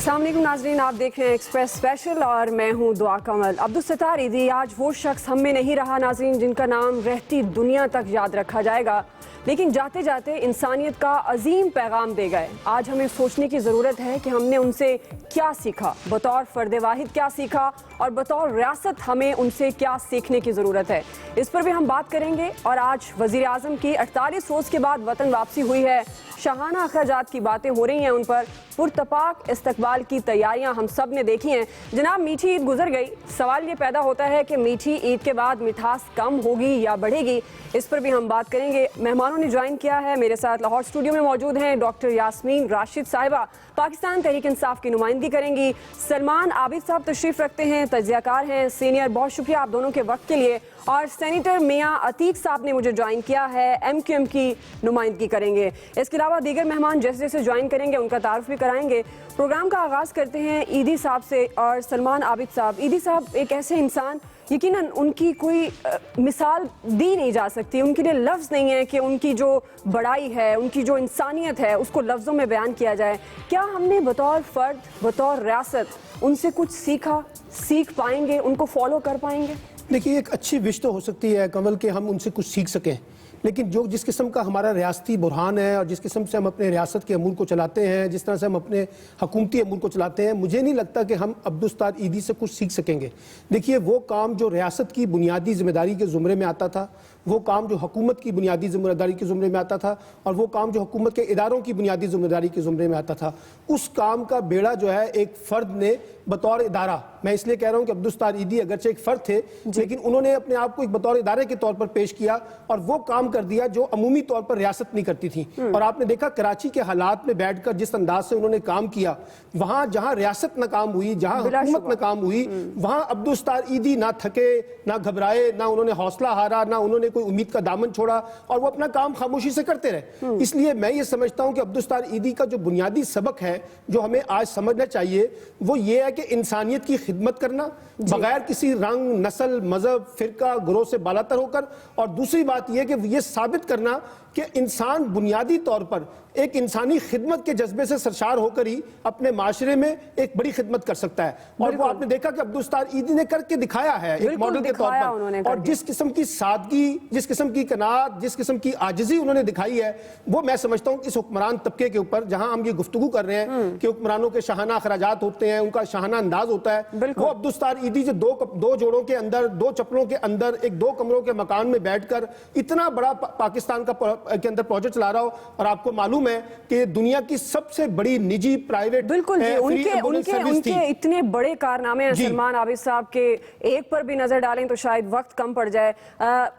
अस्सलाम वालेकुम नाज़रीन, आप देख रहे हैं एक्सप्रेस स्पेशल और मैं हूं दुआ कमल। अब्दुल सत्तार ईदी आज वो शख्स हम में नहीं रहा नाज़रीन जिनका नाम रहती दुनिया तक याद रखा जाएगा, लेकिन जाते जाते इंसानियत का अजीम पैगाम दे गए। आज हमें सोचने की ज़रूरत है कि हमने उनसे क्या सीखा, बतौर फ़र्द वाहिद क्या सीखा और बतौर रियासत हमें उनसे क्या सीखने की ज़रूरत है। इस पर भी हम बात करेंगे। और आज वज़ीर आज़म की 48 रोज़ के बाद वतन वापसी हुई है, शाहाना अखराजात की बातें हो रही हैं उन पर, पुरतपाक इस्तकबाल की तैयारियां हम सब ने देखी हैं। जनाब, मीठी ईद गुजर गई, सवाल ये पैदा होता है कि मीठी ईद के बाद मिठास कम होगी या बढ़ेगी। इस पर भी हम बात करेंगे। मेहमानों ने ज्वाइन किया है, मेरे साथ लाहौर स्टूडियो में मौजूद हैं डॉक्टर यास्मीन राशिद साहिबा, पाकिस्तान तहरीक इंसाफ की नुमाइंदगी करेंगी। सलमान आबिद साहब तशरीफ रखते हैं, तज्जियाकार हैं, सीनियर, बहुत शुक्रिया आप दोनों के वक्त के लिए। और सेनेटर मियां अतीक साहब ने मुझे ज्वाइन किया है, MQM की नुमाइंदगी करेंगे। इसके अलावा दीगर मेहमान जैसे जैसे ज्वाइन करेंगे उनका तारुफ भी कराएंगे। प्रोग्राम का आगाज़ करते हैं ईदी साहब से और सलमान आबिद साहब। ईदी साहब एक ऐसे इंसान, यकीनन उनकी कोई मिसाल दी नहीं जा सकती, उनके लिए लफ्ज़ नहीं है कि उनकी जो बड़ाई है, उनकी जो इंसानियत है उसको लफ्ज़ों में बयान किया जाए। क्या हमने बतौर फ़र्द, बतौर रियासत उनसे कुछ सीख पाएंगे, उनको फॉलो कर पाएंगे? देखिए, एक अच्छी विश तो हो सकती है कमल के हम उनसे कुछ सीख सकें, लेकिन जो जिस किस्म का हमारा रियासती बुरहान है और जिस किस्म से हम अपने रियासत के अमूर को चलाते हैं, जिस तरह से हम अपने हकूमती अमूर को चलाते हैं, मुझे नहीं लगता कि हम अब्दुल सत्तार ईदी से कुछ सीख सकेंगे। देखिए, वो काम जो रियासत की बुनियादी जिम्मेदारी के ज़ुमरे में आता था, वो काम जो हुकूमत की बुनियादी जिम्मेदारी के ज़ुमरे में आता था और वो काम जो हुकूमत के इदारों की बुनियादी जिम्मेदारी के ज़ुमरे में आता था, उस काम का बेड़ा जो है एक फ़र्द ने बतौर इदारा, मैं इसलिए कह रहा हूँ कि अब्दुल सत्तार ईदी अगरचे एक फ़र्द थे लेकिन उन्होंने अपने आप को एक बतौर इदारे के तौर पर पेश किया और वो काम कर दिया जो अमूमी तौर पर रियासत नहीं करती थी। और आपने देखा कराची के हालात में बैठकर जिस अंदाज से उन्होंने काम किया, वहाँ जहाँ रियासत नाकाम हुई, जहाँ हुकूमत नाकाम हुई, वहाँ अब्दुल सत्तार ईदी ना थके, ना घबराए, ना उन्होंने हौसला हारा, ना उन्होंने कोई उम्मीद का दामन छोड़ा और वो अपना काम खामोशी से करते रहे। इसलिए मैं ये समझता हूँ कि अब्दुल सत्तार ईदी का जो बुनियादी सबक है जो हमें आज समझना चाहिए वो ये है कि इंसानियत की खिदमत करना बगैर किसी रंग, नस्ल, मजहब, फिरका, ग्रोह से बालातर होकर, और दूसरी बात यह कि ये साबित करना कि इंसान बुनियादी तौर पर एक इंसानी खिदमत के जज्बे से सरशार होकर ही अपने माशरे में एक बड़ी खिदमत कर सकता है। और वो आपने देखा कि अब्दुल सत्तार ईदी ने करके दिखाया है एक मॉडल के तौर पर। और जिस किस्म की सादगी, जिस किस्म की कनात, जिस किस्म की आजिज़ी उन्होंने दिखाई है, वो मैं समझता हूँ इस हुक्मरान तबके के ऊपर, जहां हम ये गुफ्तगू कर रहे हैं कि हुक्मरानों के शाहाना अखराजात होते हैं, उनका शाहाना अंदाज होता है, वो अब्दुल सत्तार ईदी जो दो जोड़ों के अंदर, दो चप्पलों के अंदर, एक 2 कमरों के मकान में बैठकर इतना बड़ा पाकिस्तान के अंदर प्रोजेक्ट चला रहा हो। और आपको मालूम है कि दुनिया की सबसे बड़ी निजी प्राइवेट, बिल्कुल उनके इतने बड़े कारनामे हैं सलमान आबिद साहब के, एक पर भी नजर डालें तो शायद वक्त कम पड़ जाए।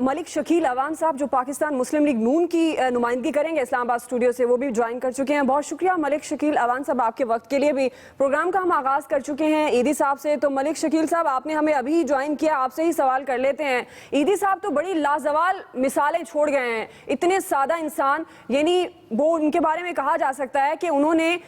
मलिक शकील अवान साहब जो पाकिस्तान मुस्लिम लीग नून की नुमाइंदगी करेंगे इस्लामाबाद स्टूडियो से, वो भी ज्वाइन कर चुके हैं। बहुत शुक्रिया मलिक शकील अवान साहब आपके वक्त के लिए भी। प्रोग्राम का हम आगाज कर चुके हैं ईदी साहब से, तो मलिक शकील साहब आपने हमें अभी ज्वाइन किया, आपसे ही सवाल कर लेते हैं। ईदी साहब तो बड़ी लाजवाल मिसालें छोड़ गए हैं, इतने सादा इंसान, यानी वो उनके बारे में कहा जा सकता है कि उन्होंने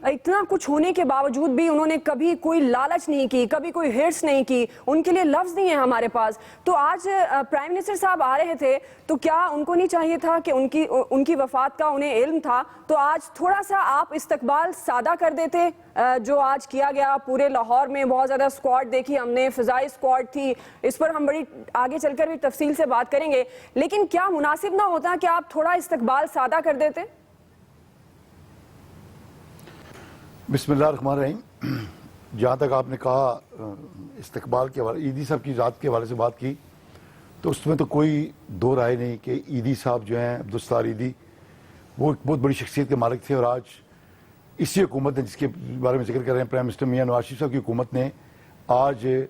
इतना कुछ होने के बावजूद भी उन्होंने कभी कोई लालच नहीं की, कभी कोई हिर्स नहीं की, उनके लिए लफ्ज़ नहीं है हमारे पास। तो आज प्राइम मिनिस्टर साहब आ रहे थे, तो क्या उनको नहीं चाहिए था कि उनकी वफात का उन्हें इल्म था, तो आज थोड़ा सा आप इस्तकबाल सादा कर देते जो आज किया गया। पूरे लाहौर में बहुत ज़्यादा स्क्वाड देखी हमने, फ़िज़ाई स्क्वाड थी, इस पर हम बड़ी आगे चलकर भी तफसील से बात करेंगे, लेकिन क्या मुनासिब ना होता कि आप थोड़ा इस्तकबाल सादा कर देते? बिस्मिल्लाहिर्रहमानिर्रहीम। जहाँ तक आपने कहा इस्तकबाल के हवाले, ईदी साहब की ज़ात के हवाले से बात की, तो उसमें तो कोई दो राय नहीं कि ईदी साहब जो हैं, अब्दुल सत्तार ईदी, वो एक बहुत बड़ी शख्सियत के मालिक थे। और आज इसी हुकूमत ने, जिसके बारे में जिक्र कर रहे हैं प्राइम मिनिस्टर मियां नवाज शरीफ साहब की हुकूमत ने, आज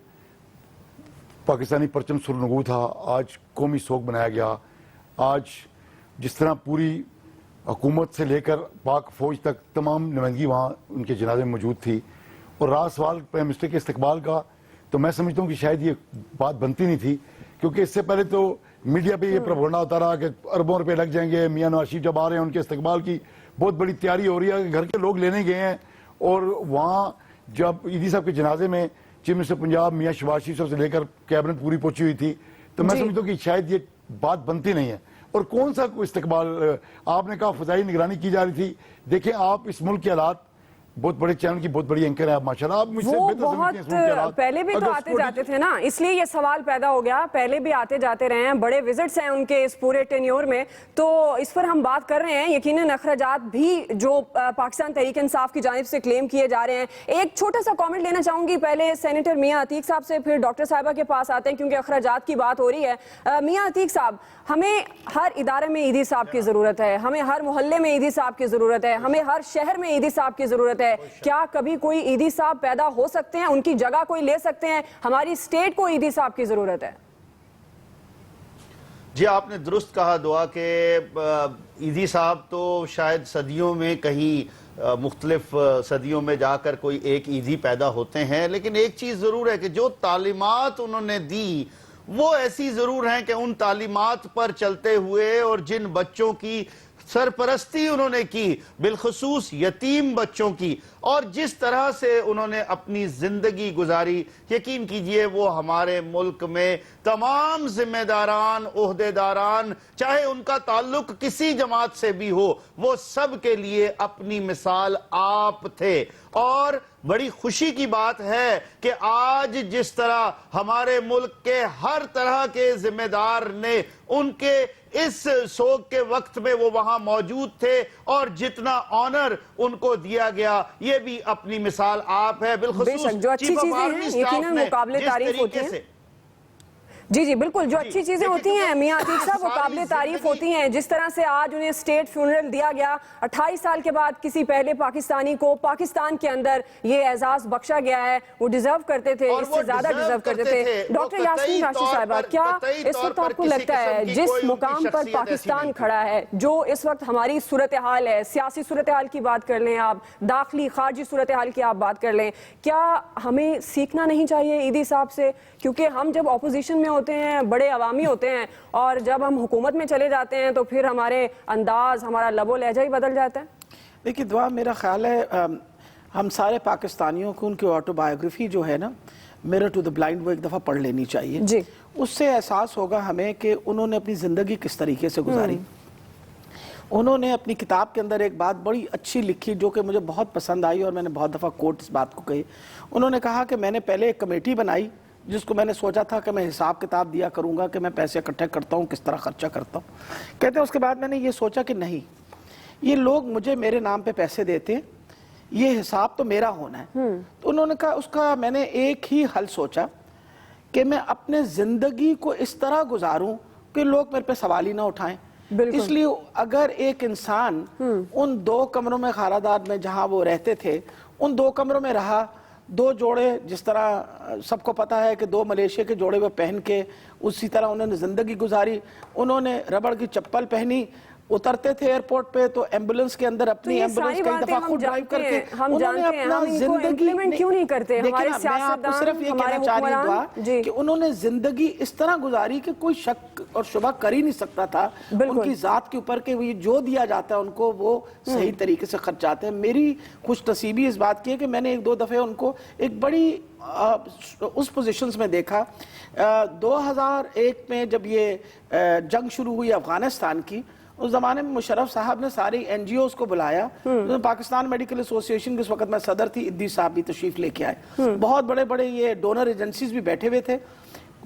पाकिस्तानी परचम सुरनगू था, आज कौमी सोग बनाया गया। आज जिस तरह पूरी हुकूमत से लेकर पाक फौज तक तमाम नुमाइंदगी वहाँ उनके जनाजे में मौजूद थी। और रहा सवाल प्राइम मिनिस्टर के इस्तकबाल का, तो मैं समझता हूँ कि शायद ये बात बनती नहीं थी, क्योंकि इससे पहले तो मीडिया पे ये प्रभुना होता रहा कि अरबों रुपए लग जाएंगे, मियां नवाज शरीफ जब आ रहे हैं उनके इस्तकबाल की बहुत बड़ी तैयारी हो रही है, घर के लोग लेने गए हैं। और वहाँ जब ईदी साहब के जनाजे में चीफ मिनिस्टर पंजाब मियां शहबाज शरीफ साहब से लेकर कैबिनेट पूरी पहुंची हुई थी, तो मैं समझता हूँ कि शायद ये बात बनती नहीं है। और कौन सा इस्तकबाल, आपने कहा फ़ज़ाई निगरानी की जा रही थी। देखें आप, इस मुल्क के हालात बहुत बड़े चैनल की बहुत बड़ी एंकर है आप माशाल्लाह, आप मुझसे वो बेहतर समझती हैं सूरत हालात। पहले भी तो अगर आते security- जाते थे ना, इसलिए ये सवाल पैदा हो गया। पहले भी आते जाते रहे हैं, बड़े विजिट्स हैं उनके इस पूरे टेन्योर में, तो इस पर हम बात कर रहे हैं। यकीनन अखराजात भी जो पाकिस्तान तहरीक इंसाफ की जानिब से क्लेम किए जा रहे हैं। एक छोटा सा कमेंट लेना चाहूंगी पहले सेनेटर मियां अतीक साहब से, फिर डॉक्टर साहिबा के पास आते हैं क्योंकि अखराजात की बात हो रही है। मियां अतीक साहब, हमें हर इदारे में ईदी साहब की जरूरत है, हमें हर मोहल्ले में ईदी साहब की जरूरत है, हमें हर शहर में ईदी साहब की जरूरत है। क्या कभी कोई ईदी साहब पैदा हो सकते हैं, उनकी जगह कोई ले सकते हैं? हमारी स्टेट को ईदी साहब की जरूरत है। जी, आपने दुरुस्त कहा दुआ के ईदी साहब तो शायद सदियों में कहीं मुख्तलिफ सदियों में जाकर कोई एक ईदी पैदा होते हैं, लेकिन एक चीज़ ज़रूर है कि जो तालीमात उन्होंने दी वो ऐसी ज़रूर हैं कि उन तालीमात पर चलते हुए और जिन बच्चों की सरपरस्ती उन्होंने की, बिलखुसूस यतीम बच्चों की, और जिस तरह से उन्होंने अपनी ज़िंदगी गुजारी, यकीन कीजिए वो हमारे मुल्क में तमाम जिम्मेदारान, ओहदेदारान, चाहे उनका ताल्लुक किसी जमात से भी हो, वो सब के लिए अपनी मिसाल आप थे। और बड़ी खुशी की बात है कि आज जिस तरह हमारे मुल्क के हर तरह के जिम्मेदार ने उनके इस सोग के वक्त में वो वहां मौजूद थे और जितना ऑनर उनको दिया गया, ये भी अपनी मिसाल आप है। बेशक जो अच्छी चीजें हैं यकीनन मुकाबले तारीफ होती हैं। जी जी बिल्कुल, जो अच्छी चीजें होती हैं मियां अतीक साहब वो काबिले तारीफ होती हैं। जिस तरह से आज उन्हें स्टेट फ्यूनरल दिया गया, 28 साल के बाद किसी पहले पाकिस्तानी को पाकिस्तान के अंदर ये एजाज बख्शा गया है, वो डिजर्व करते थे, इससे ज्यादा डिजर्व करते थे। डॉक्टर यास्मीन राशिद साहिबा, क्या इस वक्त आपको लगता है जिस मुकाम पर पाकिस्तान खड़ा है, जो इस वक्त हमारी सूरत हाल है, सियासी सूरत हाल की बात कर लें आप, दाखिली खारजी सूरत हाल की आप बात कर लें, क्या हमें सीखना नहीं चाहिए ईदी साहब से? क्योंकि हम जब अपोजिशन में होते हैं बड़े अवामी होते हैं, और जब हम हुकूमत में चले जाते हैं तो फिर हमारे अंदाज, हमारा लबो लहजा ही बदल जाता है। देखिए दुआ, मेरा ख्याल है हम सारे पाकिस्तानियों को उनकी ऑटोबायोग्राफी जो है ना, मिरर टू द ब्लाइंड, वो एक दफ़ा पढ़ लेनी चाहिए जी। उससे एहसास होगा हमें कि उन्होंने अपनी ज़िंदगी किस तरीके से गुजारी। उन्होंने अपनी किताब के अंदर एक बात बड़ी अच्छी लिखी जो कि मुझे बहुत पसंद आई, और मैंने बहुत दफ़ा कोट इस बात को कही। उन्होंने कहा कि मैंने पहले एक कमेटी बनाई जिसको मैंने सोचा था कि मैं हिसाब किताब दिया करूंगा कि मैं पैसे इकट्ठे करता हूं, किस तरह खर्चा करता हूं। कहते हैं उसके बाद मैंने ये सोचा कि नहीं, ये लोग मुझे मेरे नाम पे पैसे देते हैं, ये हिसाब तो मेरा होना है। तो उन्होंने कहा, उसका मैंने एक ही हल सोचा कि मैं अपने ज़िंदगी को इस तरह गुजारूं कि लोग मेरे पे सवाल ही ना उठाएं। इसलिए अगर एक इंसान उन 2 कमरों में, खारादार में जहां वो रहते थे, उन 2 कमरों में रहा, 2 जोड़े, जिस तरह सबको पता है कि 2 मलेशिया के जोड़े वो पहन के उसी तरह उन्होंने ज़िंदगी गुजारी। उन्होंने रबड़ की चप्पल पहनी, उतरते थे एयरपोर्ट पे तो एम्बुलेंस के अंदर अपनी एम्बुलेंस कई दफा खुद ड्राइव करके उन्होंने अपना जिंदगी क्यों नहीं करते? देखिए मैं आपको सिर्फ ये कहना चाह रही हूँ कि उन्होंने जिंदगी इस तरह गुजारी कि कोई शक और शुबा कर ही नहीं सकता था उनकी जात के ऊपर के वो जो दिया जाता है उनको वो सही तरीके से खर्च जाते हैं। मेरी खुश नसीबी इस बात की है कि मैंने 1-2 दफे उनको एक बड़ी उस पोजीशंस में देखा। 2001 में जब ये जंग शुरू हुई अफगानिस्तान की, उस जमाने में मुशर्रफ साहब ने सारी एनजीओज को बुलाया। तो पाकिस्तान मेडिकल एसोसिएशन के वक्त मैं सदर थी, इद्दी साहब भी तशरीफ लेके आए। बहुत बड़े बड़े ये डोनर एजेंसीज भी बैठे हुए थे।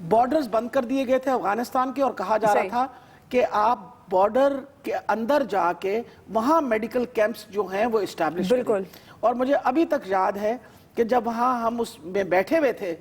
बॉर्डर्स बंद कर दिए गए थे अफगानिस्तान के, और कहा जा रहा था कि आप बॉर्डर के अंदर जाके वहां मेडिकल कैंप्स जो हैं वो इस्टेब्लिश करें। और मुझे अभी तक याद है कि जब वहां हम उसमें बैठे हुए थे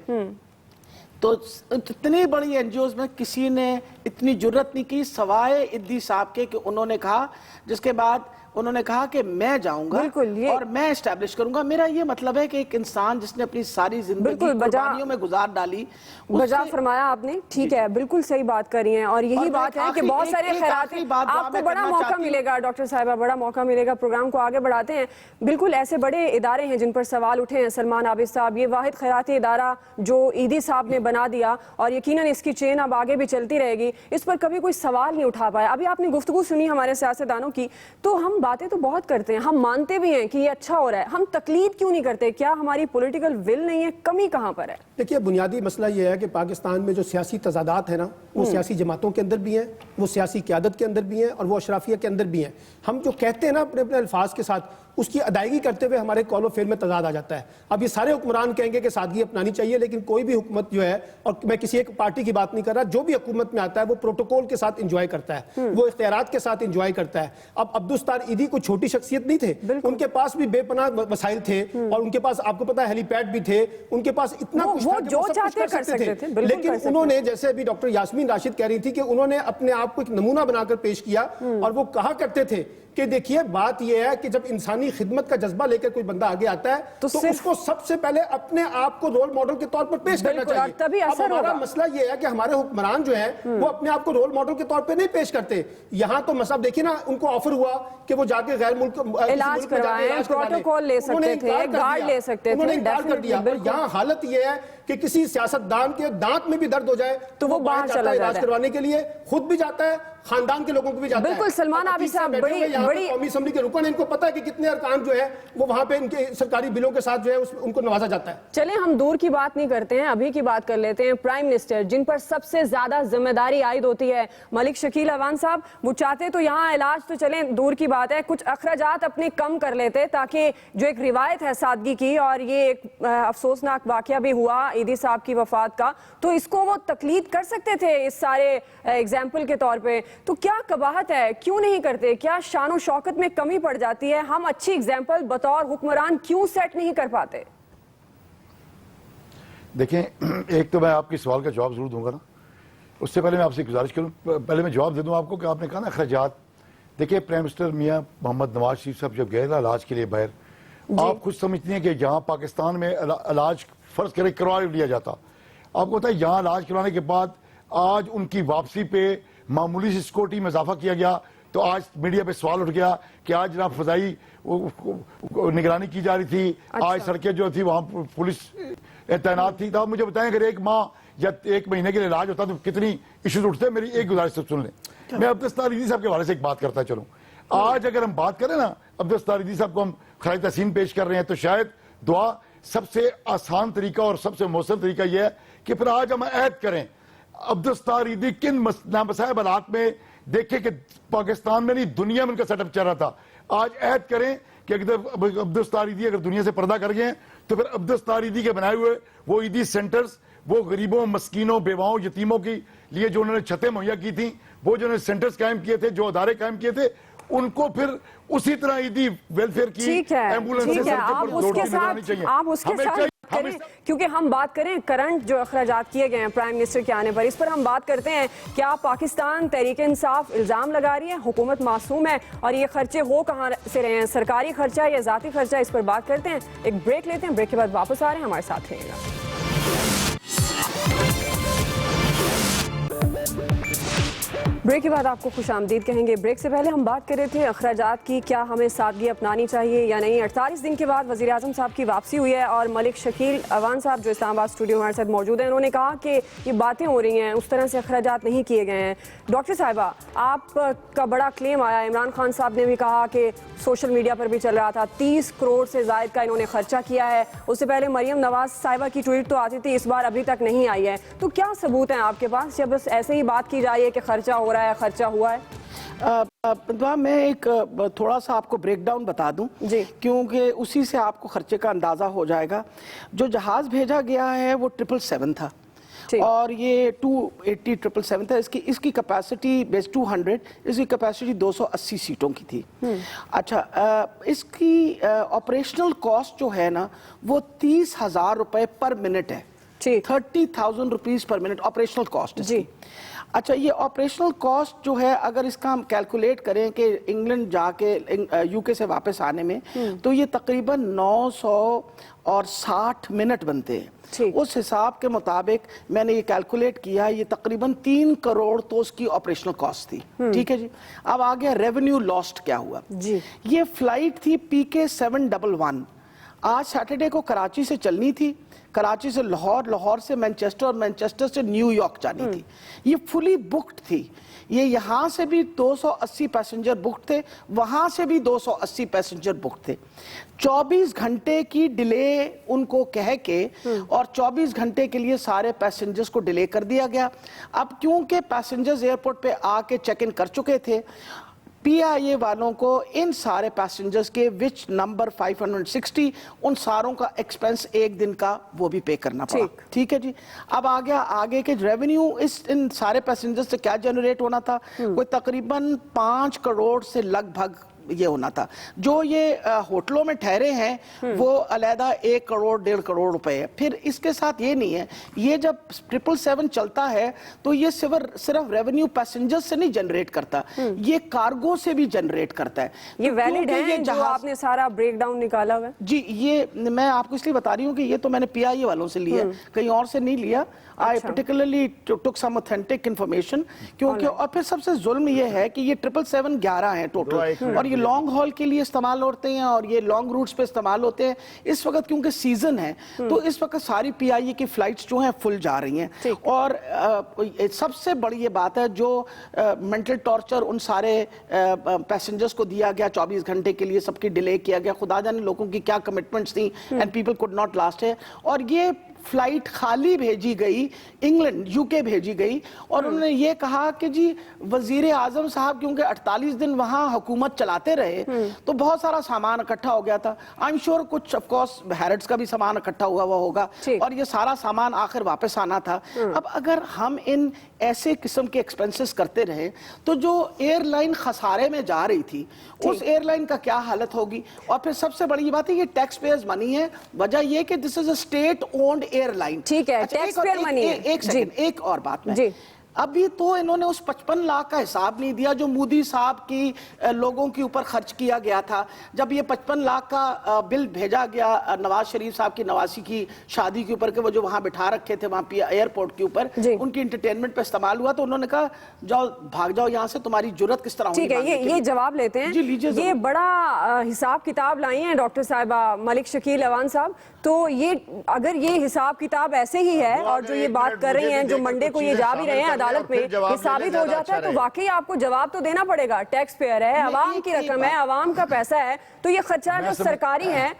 तो इतनी बड़ी एनजीओज में किसी ने इतनी जुर्रत नहीं की सवाए इद्दी साहब के कि उन्होंने कहा, जिसके बाद उन्होंने कहा कि मैं जाऊंगा और मैं एस्टैब्लिश करूंगा। मेरा ये मतलब है कि एक इंसान जिसने अपनी सारी जिंदगी कुर्बानियों में गुजार डाली, बजा फरमाया आपने, ठीक है, बिल्कुल सही बात करी है। और यही बात है कि बहुत सारे खैराती, आपको बड़ा मौका मिलेगा डॉक्टर साहिबा, बड़ा मौका मिलेगा, प्रोग्राम को आगे बढ़ाते हैं। बिल्कुल ऐसे बड़े इदारे हैं जिन पर सवाल उठे हैं, सलमान आबिद साहब, ये वाहिद खैराती इदारा जो ईदी साहब ने बना दिया और यकीनन इसकी चेन अब आगे भी चलती रहेगी, इस पर कभी कोई सवाल नहीं उठा पाया। अभी आपने गुफ्तगू सुनी हमारे सियासतदानों की, तो हम बातें तो बहुत करते हैं, हम मानते भी हैं कि ये अच्छा हो रहा है, हम तकलीद क्यों नहीं करते? क्या हमारी पॉलिटिकल विल नहीं है? कमी कहाँ पर है? देखिए, बुनियादी मसला ये है कि पाकिस्तान में जो सियासी तजादात है ना, वो सियासी जमातों के अंदर भी हैं, वो सियासी क़यादत के अंदर भी हैं और वो अशराफिया के अंदर भी हैं। हम जो कहते हैं ना अपने अपने अल्फाज के साथ, उसकी अदायगी करते हुए हमारे कौल व फ़िल में तजाद आ जाता है। अब ये सारे हुक्मरान कहेंगे कि सादगी अपनानी चाहिए, लेकिन कोई भी हुकूमत जो है, और मैं किसी एक पार्टी की बात नहीं कर रहा, जो भी हुकूमत में आता है वो प्रोटोकॉल के साथ इंजॉय करता है, वो इख्तियारात के साथ इंजॉय करता है। अब अब्दुस्तार ईदी कोई छोटी शख्सियत नहीं थे, उनके पास भी बेपनाह वसाइल थे और उनके पास आपको पता है हेलीपैड भी थे, उनके पास इतना कुछ था कि वो सब कुछ कर सकते थे। लेकिन उन्होंने, जैसे अभी डॉक्टर यास्मीन राशिद कह रही थी, कि उन्होंने अपने आप को एक नमूना बनाकर पेश किया और वो कहा करते थे कि देखिए बात यह है कि जब इंसानी खिदमत का जज्बा लेकर कोई बंदा आगे आता है तो उसको सबसे पहले अपने आप को रोल मॉडल के तौर पर पेश करना चाहिए। तभी असर होगा। हमारा मसला यह है कि हमारे हुक्मरान जो है वो अपने आप को रोल मॉडल के तौर पर नहीं पेश करते। यहाँ तो मसला देखिए ना, उनको ऑफर हुआ कि वो जाके गैर मुल्क इलाज करवाएं, प्रोटोकॉल ले सकते थे, गार्ड ले सकते थे, उन्होंने इनकार कर दिया। यहाँ हालत यह है कि किसी सियासतदान के दांत में भी दर्द हो जाए तो वो बाहर चला जाता है इलाज करवाने के लिए, खुद भी जाता है, खानदान के लोगों को भी जाता है। बिल्कुल सलमान आबिद साहब, बड़ी कौमी असम्बली के रुकन, इनको पता है कि कितने अरकान जो है वो वहां पे इनके सरकारी बिलों के साथ जो है उनको नवाजा जाता है। चलें हम दूर की बात नहीं करते हैं, अभी की बात कर लेते हैं। प्राइम मिनिस्टर, जिन पर सबसे ज्यादा जिम्मेदारी आयद होती है, मलिक शकील अवान साहब, वो चाहते तो यहाँ इलाज तो चलें दूर की बात है, कुछ अखराजात अपने कम कर लेते ताकि जो एक रिवायत है सादगी की, और ये एक अफसोसनाक वाकया भी हुआ ईदी साहब की वफात का, तो इसको वो तकलीद कर सकते थे इस सारे एग्जाम्पल के तौर पे। तो क्या कबाहत है, क्यों नहीं करते? क्या शान शौकत में कमी पड़ जाती है? हम अच्छी एग्जाम्पल बतौर हुक्मरान क्यों सेट नहीं कर पाते? देखें, एक तो मैं आपके सवाल का जवाब जरूर दूंगा ना, उससे पहले मैं आपसे गुजारिश करूं, पहले मैं जवाब दे दूं आपको कि आपने कहा ना अखराजात। देखिए, प्राइम मिनिस्टर मियां मोहम्मद नवाज शरीफ साहब जब गए ना इलाज के लिए बाहर, आप खुद समझती हैं कि जहां पाकिस्तान में इलाज फर्ज करे करवा लिया जाता, आपको पता है यहाँ इलाज करवाने के बाद आज उनकी वापसी पे मामूली सी सिक्योरिटी में इजाफा किया गया, तो आज मीडिया पे सवाल उठ गया कि आज जनाब फजाई निगरानी की जा रही थी। अच्छा। आज सड़कें जो थी वहां पुलिस तैनात थी। तो आप मुझे बताएं, अगर एक माह या एक महीने के लिए इलाज होता तो कितनी इश्यूज उठते? मेरी एक गुजारिश सुन लें, मैं अब्दुस्तार ईदी साहब के हवाले से एक बात करता चलूं। आज अगर हम बात करें ना, अब्दुस्तार ईदी साहब को हम खराज तहसीन पेश कर रहे हैं, तो शायद दुआ सबसे आसान तरीका और सबसे मौसम तरीका यह है कि फिर आज हम अहद करें अब्दुस्तार ईदी किन नामसाहिब हालात में, देखे कि पाकिस्तान में नहीं दुनिया में उनका सेटअप चल रहा था। आज अहद करें कि अगर अब्दुस्तार ईदी अगर दुनिया से पर्दा कर गए तो फिर अब्दुस्तार ईदी के बनाए हुए वो ईदी सेंटर्स, वो गरीबों, मस्कीनों, बेवाओं, यतीमों के लिए जो उन्होंने छतें मुहैया की थी, वो जो उन्होंने सेंटर्स कायम किए थे, जो अदारे कायम किए थे, उनको फिर उसी तरह ईदी वेलफेयर की एम्बुलेंस आप उसके साथ करें, क्योंकि हम बात करें करंट जो अखराजात किए गए हैं प्राइम मिनिस्टर के आने पर, इस पर हम बात करते हैं। क्या पाकिस्तान तहरीक इंसाफ इल्जाम लगा रही है हुकूमत मासूम है, और ये खर्चे हो कहाँ से रहे हैं, सरकारी खर्चा या जाती खर्चा? इस पर बात करते हैं, एक ब्रेक लेते हैं, ब्रेक के बाद वापस आ रहे हैं, हमारे साथ रहिएगा। ब्रेक के बाद आपको खुशामदीद कहेंगे। ब्रेक से पहले हम बात कर रहे थे अखराजात की, क्या हमें सादगी अपनानी चाहिए या नहीं। 48 दिन के बाद वज़ीर आज़म साहब की वापसी हुई है और मलिक शकील अवान साहब जो इस्लामाबाद स्टूडियो हमारे साथ मौजूद हैं, उन्होंने कहा कि ये बातें हो रही हैं, उस तरह से अखराजात नहीं किए गए हैं। डॉक्टर साहिबा, आपका बड़ा क्लेम आया, इमरान खान साहब ने भी कहा कि सोशल मीडिया पर भी चल रहा था 30 करोड़ से ज़ायद का इन्होंने खर्चा किया है। उससे पहले मरियम नवाज साहिबा की ट्वीट तो आती थी, इस बार अभी तक नहीं आई है। तो क्या सबूत हैं आपके पास या बस ऐसे ही बात की जा रही है कि खर्चा हो रहा है, खर्चा हुआ है? मैं एक थोड़ा सा आपको ब्रेक डाउन बता दूं, क्योंकि उसी से आपको खर्चे का अंदाजा हो जाएगा। जो जहाज भेजा गया है वो 777 था और ये 280 777 था। इसकी कैपेसिटी बेस 200, इसकी कैपेसिटी 280 सीटों की थी। अच्छा, इसकी ऑपरेशनल कॉस्ट जो है ना वो 30,000 रुपए पर मिनट है। 30,000 rupees per minute operational cost जी। अच्छा, ये ऑपरेशनल कॉस्ट जो है अगर इसका हम कैलकुलेट करें कि इंग्लैंड जाके यूके से वापस आने में, तो ये तकरीबन 960 मिनट बनते हैं। उस हिसाब के मुताबिक मैंने ये कैलकुलेट किया, ये तकरीबन 3 करोड़ तो उसकी ऑपरेशनल कॉस्ट थी। ठीक है जी। अब आ गया रेवेन्यू लॉस्ट क्या हुआ जी। ये फ्लाइट थी PK 711। आज सैटरडे को कराची से चलनी थी, कराची से लाहौर, लाहौर से मैनचेस्टर और मैनचेस्टर से न्यूयॉर्क जानी थी। ये फुली बुक्ड थी। ये यहाँ से भी 280 पैसेंजर बुक्ड थे, वहाँ से भी 280 पैसेंजर बुक्ड थे। 24 घंटे की डिले उनको कह के और 24 घंटे के लिए सारे पैसेंजर्स को डिले कर दिया गया। अब क्योंकि पैसेंजर्स एयरपोर्ट पे आके चेक इन कर चुके थे, PIA वालों को इन सारे पैसेंजर्स के विच नंबर 560 उन सारों का एक्सपेंस एक दिन का वो भी पे करना पड़ा। ठीक है जी। अब आ गया आगे के रेवेन्यू इन सारे पैसेंजर्स से क्या जनरेट होना था, कोई तकरीबन 5 करोड़ से लगभग ये होना था। जो ये होटलों में ठहरे हैं वो अलहदा 1 करोड़ 1.5 करोड़ रुपए है। फिर इसके साथ ये नहीं है, ये जब 777 चलता है तो ये सिर्फ रेवेन्यू पैसेंजर्स से नहीं जनरेट करता, ये कार्गो से भी जनरेट करता है। ये वैलिड है जो आपने सारा ब्रेकडाउन निकाला हुआ है? जी, ये मैं आपको इसलिए बता रही हूँ कि ये तो मैंने PIA वालों से लिया, कहीं और से नहीं लिया। I particularly took some authentic information, क्योंकि और फिर सबसे जुल्म ये है कि ये 777 11 है टोटल, और ये लॉन्ग हॉल के लिए इस्तेमाल होते हैं और ये लॉन्ग रूट्स पे इस्तेमाल होते हैं। इस वक्त क्योंकि सीजन है तो इस वक्त सारी PIA की फ्लाइट्स जो हैं फुल जा रही हैं। और सबसे बड़ी ये बात है जो मेंटल टॉर्चर उन सारे पैसेंजर्स को दिया गया 24 घंटे के लिए, सबकी डिले किया गया, खुदा जाने लोगों की क्या कमिटमेंट्स थी, and people could not last है। और ये फ्लाइट खाली भेजी गई, इंग्लैंड UK भेजी गई, और उन्होंने ये कहा कि जी वजीर आजम साहब क्योंकि 48 दिन वहां हुकूमत चलाते रहे तो बहुत सारा सामान इकट्ठा हो गया था। आई एम श्योर कुछ ऑफ कोर्स हैरिट्स का भी सामान इकट्ठा हुआ होगा, और ये सारा सामान आखिर वापस आना था। अब अगर हम इन ऐसे किस्म के एक्सपेंसेस करते रहे तो जो एयरलाइन खसारे में जा रही थी उस एयरलाइन का क्या हालत होगी। और फिर सबसे बड़ी बात है ये टैक्स पेयर्स मनी है, वजह ये कि this is a state owned airline. ठीक है, टैक्स पेयर मनी है। एक सेकंड, एक और बात में, अभी तो इन्होंने उस 55 लाख का हिसाब नहीं दिया जो मोदी साहब की लोगों के ऊपर खर्च किया गया था। जब ये 55 लाख का बिल भेजा गया नवाज शरीफ साहब की नवासी की शादी के ऊपर के वो जो वहां बिठा रखे थे वहां एयरपोर्ट के ऊपर, उनकी इंटरटेनमेंट पे इस्तेमाल हुआ, तो उन्होंने कहा जाओ भाग जाओ यहाँ से, तुम्हारी जुर्रत किस तरह होगी। ठीक है, ये जवाब लेते हैं। जी लीजिए। ये बड़ा हिसाब किताब लाई हैं डॉक्टर साहिबा मलिक शकील अवान साहब, तो ये अगर ये हिसाब किताब ऐसे ही है और जो ये बात कर रही हैं, जो मंडे को ये जा भी रहे हैं अदालत में, ये साबित हो जाता है तो वाकई आपको जवाब तो देना पड़ेगा। टैक्स पेयर है, अवाम की रकम है, अवाम का पैसा है, तो ये खर्चा जो सरकारी है,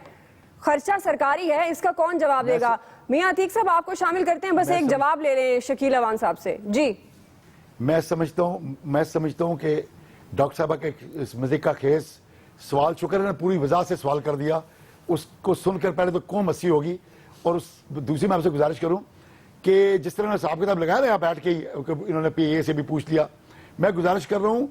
खर्चा सरकारी है, इसका कौन जवाब देगा? मियां अतीक साहब आपको शामिल करते हैं, बस एक जवाब ले रहे हैं शकील अवान साहब से। जी, मैं समझता हूं कि डॉक्टर साहब के इस मज़े का खेस सवाल, शुक्र है पूरी वजह से सवाल कर दिया, उसको सुनकर पहले तो कौन मसी होगी। और उस दूसरी मैं आपसे गुजारिश करूं कि जिस तरह हिसाब किताब लगाया ना यहाँ बैठ के इन्होंने PIA से भी पूछ लिया, मैं गुजारिश कर रहा हूं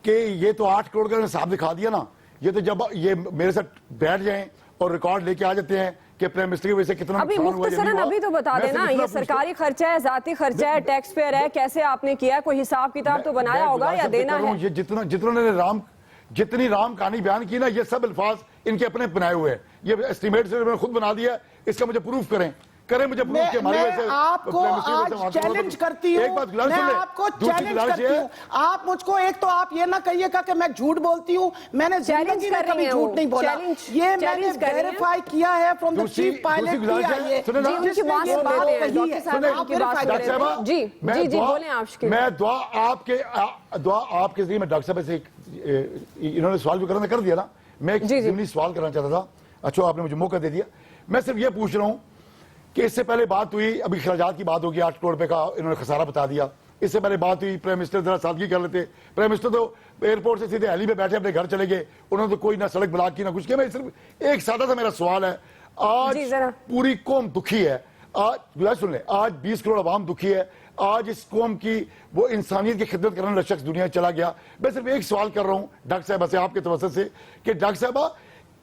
कि ये तो 8 करोड़ का हिसाब दिखा दिया ना, ये तो जब ये मेरे साथ बैठ जाएं और रिकॉर्ड लेके आ जाते हैं कि प्राइम मिनिस्टर की वजह से कितना अभी मुख्तसरन अभी तो बता देना, ये सरकारी खर्चा है, जाती खर्चा है, टैक्स पेयर है, कैसे आपने किया, कोई हिसाब किताब तो बनाया होगा या देना है? ये जितनी राम कहानी बयान की ना, ये सब अल्फाज इनके अपने बनाए हुए हैं, ये एस्टिमेट से मैंने खुद बना दिया, इसका मुझे प्रूफ करें मुझे प्रूफ कि हमारी वजह से आपको आज चैलेंज करती हूं, मैं आपको चैलेंज करती हूं। आप मुझको एक तो आप ये ना कहिएगा कि मैं झूठ बोलती हूं, मैंने जिंदगी में कभी झूठ नहीं बोला, ये मैंने वेरीफाई किया है फ्रॉम द चीफ पायलट मैं दुआ आपके जरिए मैं डॉक्टर साहब से इन्होंने सवाल भी कर दिया ना, मैं एक जिमनी सवाल करना चाहता था, अच्छा आपने मुझे मौका दे दिया। मैं सिर्फ ये पूछ रहा हूं कि इससे पहले बात हुई, अभी खराजात की बात होगी, 8 करोड़ रुपए का इन्होंने खसारा बता दिया। इससे पहले बात हुई, प्राइम मिनिस्टर जरा सादगी कर लेते, प्राइम मिनिस्टर तो एयरपोर्ट से सीधे हेली पे बैठे अपने घर चले गए, उन्होंने तो कोई ना सड़क ब्लॉक की ना कुछ किया। मैं सिर्फ एक सादा सा मेरा सवाल है, आज पूरी कौम दुखी है, आज सुन ले, आज 20 करोड़ आवाम दुखी है, आज इस कौम की वो इंसानियत की खिदमत करने वाला शख्स दुनिया चला गया। मैं सिर्फ एक सवाल कर रहा हूं डॉक्टर साहबा से आपके तवज्जो से कि डॉक्टर साहबा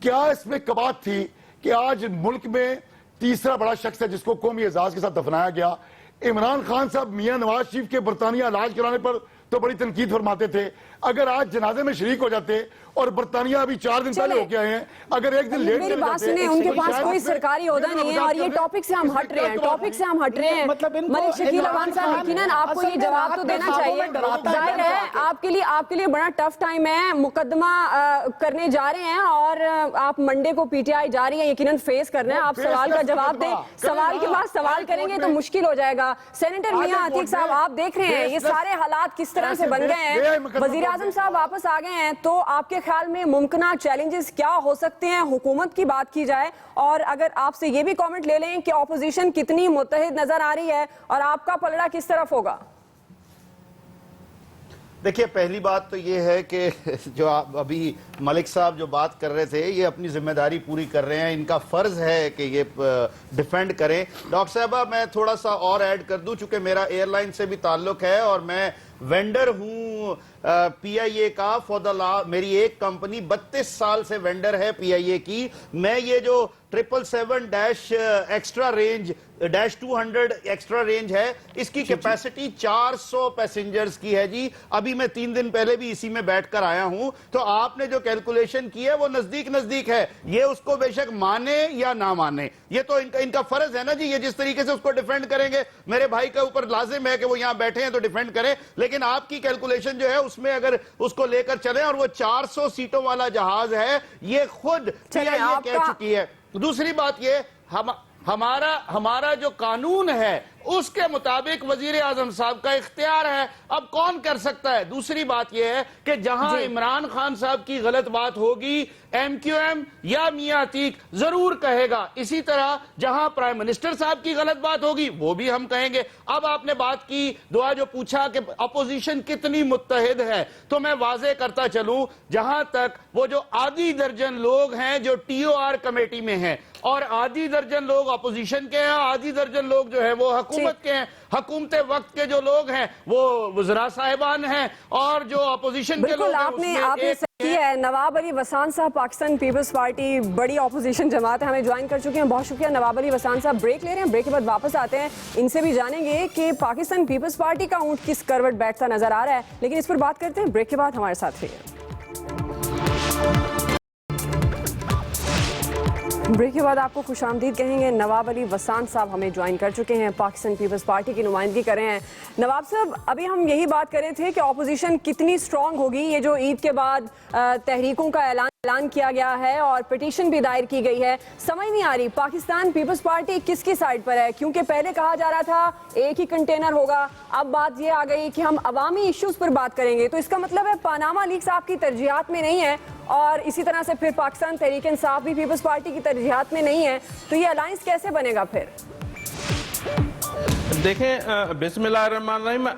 क्या इसमें कबात थी कि आज मुल्क में तीसरा बड़ा शख्स है जिसको कौमी एजाज के साथ दफनाया गया, इमरान खान साहब मियां नवाज शरीफ के बरतानिया इलाज कराने पर تو بڑی تنقید فرماتے تھے. اگر آج جنازے میں شریک ہو جاتے اور برطانیہ ابھی 4 دن پہلے ہو کے آئے ہیں, اگر ایک دن لیٹ میری بات سنیں, ان کے پاس کوئی سرکاری عہدہ نہیں ہے اور یہ ٹاپک سے ہم ہٹ رہے ہیں, ملک شکیل امان صاحب یقیناً آپ کو یہ جواب تو دینا چاہیے. ظاہر ہے آپ کے لیے بڑا ٹف ٹائم ہے, مقدمہ کرنے جا رہے ہیں اور آپ منڈے کو پی ٹی آئی جا رہی ہیں, یقیناً فیس کرنا ہے. آپ سوال کا جواب دیں, سوال کے بعد سوال کریں گے تو مشکل ہو جائے گا. سینیٹر میاں عتیق صاحب, آپ دیکھ رہے ہیں یہ سارے حالات کس طرح سے بن گئے ہیں. وزیر اعظم صاحب واپس آ گئے ہیں, تو آپ کے خیال میں ممکنہ چیلنجز کیا ہو سکتے ہیں؟ حکومت کی بات کی جائے, اور اگر آپ سے یہ بھی کامنٹ لے لیں کہ اپوزیشن کتنی متحد نظر آ رہی ہے اور آپ کا پلڑا کس طرف ہوگا؟ دیکھیے, پہلی بات تو یہ ہے کہ جو ابھی ملک صاحب جو بات کر رہے تھے, یہ اپنی ذمہ داری پوری کر رہے ہیں, ان کا فرض ہے کہ یہ ڈیفینڈ کریں. ڈاکٹر صاحبہ, میں تھوڑا سا اور ایڈ کر دوں, چونکہ میرا ایئر لائن سے بھی تعلق ہے اور میں وینڈر ہوں پی آئی اے کا. میری ایک کمپنی 32 سال سے وینڈر ہے پی آئی اے کی. میں یہ جو 777- ایکسٹرا رینج -200 ایکسٹرا رینج ہے, اس کی کیپیسٹی 400 پیسنجرز کی ہے جی. ابھی میں 3 دن پہلے بھی اسی میں بیٹھ کر آیا ہوں, تو آپ نے جو کیلکولیشن کی ہے وہ نزدیک ہے. یہ اس کو بے شک مانے یا نہ مانے, یہ تو ان کا فرض ہے نا جی. یہ جس طریقے سے اس کو ڈیفینڈ کریں گے, میرے بھائی کے اوپر لازم ہے کہ وہ یہاں بیٹھے ہیں تو ڈیفینڈ کریں, لیکن آپ کی کیلکولیشن جو ہے اس میں اگر اس کو لے کر چلیں, اور وہ 400 سیٹوں والا جہاز ہے, یہ خود پی آئی اے کہہ چکی ہے. دوسری بات یہ, ہمارا جو قانون ہے اس کے مطابق وزیر اعظم صاحب کا اختیار ہے, اب کون کر سکتا ہے. دوسری بات یہ ہے کہ جہاں عمران خان صاحب کی غلط بات ہوگی, ایم کیو ایم یا میاں عتیق ضرور کہے گا. اسی طرح جہاں پرائم منسٹر صاحب کی غلط بات ہوگی وہ بھی ہم کہیں گے. اب آپ نے بات کی, دعا جو پوچھا کہ اپوزیشن کتنی متحد ہے, تو میں واضح کرتا چلوں, جہاں تک وہ جو آدھی درجن لوگ ہیں جو ٹی او آر کمیٹی میں ہیں, اور آدھی درجن لوگ اپوزیشن کے ہیں, آدھی درجن لوگ جو ہے وہ حکومت کے ہیں. حکومت وقت کے جو لوگ ہیں وہ وزراء صاحبان ہیں, اور جو اپوزیشن کے لوگ ہیں آپ نے صحیح ہے. نواب علی وسان صاحب, پاکستان پیپلز پارٹی بڑی اپوزیشن جماعت ہے, ہمیں جوائن کر چکے ہیں, بہت شکریہ. نواب علی وسان صاحب بریک لے رہے ہیں, بریک کے بعد واپس آتے ہیں, ان سے بھی جانیں گے کہ پاکستان پیپلز پارٹی کا اونٹ کس کروٹ بیٹھتا نظر آ رہا ہے, لیکن اس پر بات کرتے ہیں بریک کے بعد. ہمارے ساتھ رہیے. بریک کے بعد آپ کو خوش آمدید کہیں گے. نواب علی وسان صاحب ہمیں جوائن کر چکے ہیں, پاکستان پیپلز پارٹی کی نمائندگی کر رہے ہیں. نواب صاحب, ابھی ہم یہی بات کر رہے تھے کہ اپوزیشن کتنی سٹرونگ ہوگی. یہ جو عید کے بعد تحریکوں کا اعلان کیا گیا ہے اور پٹیشن بھی دائر کی گئی ہے, سمجھ نہیں آ رہی پاکستان پیپلز پارٹی کس کی سائڈ پر ہے, کیونکہ پہلے کہا جا رہا تھا ایک ہی کنٹینر ہوگا, اب بات یہ آ گئی کہ ہم عوامی ایشوز پر بات کریں گے. تو اس کا مطلب ہے پاناما لیکس آپ کی ترجیحات میں نہیں ہے, اور اسی طرح سے پھر پاکستان تحریک انصاف بھی پیپلز پارٹی کی ترجیحات میں نہیں ہے, تو یہ الائنس کیسے بنے گا پھر؟ دیکھیں, بسم اللہ الرحمن الرحیم,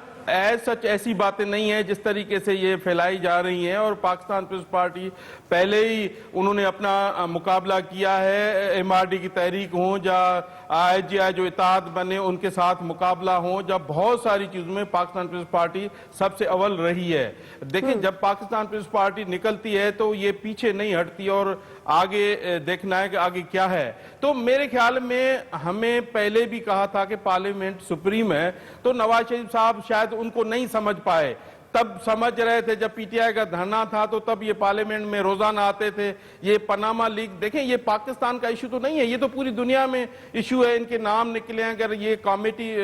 سچ ایسی باتیں نہیں ہیں جس طریقے سے یہ پھیلائی جا رہی ہیں. اور پاکستان پیپلز پارٹی پہلے ہی انہوں نے اپنا مقابلہ کیا ہے, ایم آر ڈی کی تحریک ہوں یا آئی جی آئی جو اتحاد بنے ان کے ساتھ مقابلہ ہوں, جب بہت ساری چیزوں میں پاکستان پیپلز پارٹی سب سے اول رہی ہے. دیکھیں, جب پاکستان پیپلز پارٹی نکلتی ہے تو یہ پیچھے نہیں ہٹتی اور آگے دیکھنا ہے کہ آگے کیا ہے. تو میرے خیال میں ہمیں پہلے بھی کہا تھا کہ پارلیمنٹ سپریم ہے, تو نواز شریف صاحب شاید ان کو نہیں سمجھ پائے. تب سمجھ رہے تھے جب پی ٹی آئی کا دھرنا تھا, تو تب یہ پارلیمنٹ میں روزانہ آتے تھے. یہ پاناما لیک, دیکھیں یہ پاکستان کا ایشو تو نہیں ہے, یہ تو پوری دنیا میں ایشو ہے. ان کے نام نکلے ہیں. اگر یہ کمیٹی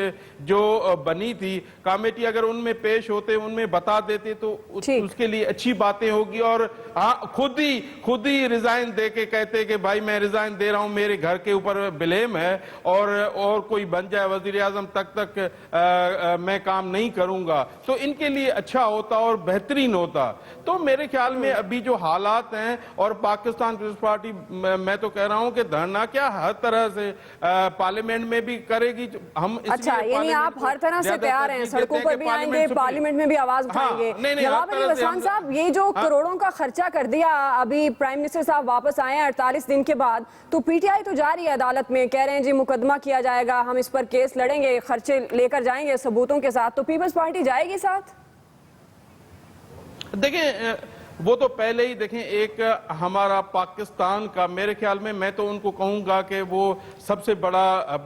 جو بنی تھی, کمیٹی اگر ان میں پیش ہوتے, ان میں بتا دیتے, تو اس کے لیے اچھی باتیں ہوگی. اور خود ہی ریزائن دے کے کہتے کہ بھائی میں ریزائن دے رہا ہوں, میرے گھر کے اوپر بلیم ہے, اور کوئی بن جائے وزیر اعظم تک میں کام نہیں کروں گا, تو ان کے لیے اچھا ہوتا اور بہترین ہوتا. تو میرے خیال میں ابھی جو حالات ہیں, اور پاکستان پیپلز پارٹی میں تو کہہ رہا ہوں کہ دھرنا کیا ہر طرح سے پارلیمنٹ میں بھی کرے گی. ہم اچھا, یعنی آپ ہر طرح سے تیار ہیں, سڑکوں پر بھی آئیں گے, پارلیمنٹ میں بھی آواز اٹھائیں گے. نواب علی وسان صاحب, یہ جو کروڑوں کا خرچہ کر دیا, ابھی پرائم منسٹر صاحب واپس آئے ہیں 48 دن کے بعد, تو پی ٹی آئی تو جا رہی ہے عدالت میں, کہہ رہے ہیں جی مقدمہ کیا جائے گا, ہم اس پر کیس لڑیں گے, خرچے لے کر جائیں گے ثبوتوں کے ساتھ, تو پیپلز پارٹی جائے گی ساتھ؟ دیکھیں, وہ تو پہلے ہی دیکھیں ایک ہمارا پاکستان کا میرے خیال میں تو ان کو کہوں گا کہ وہ سب سے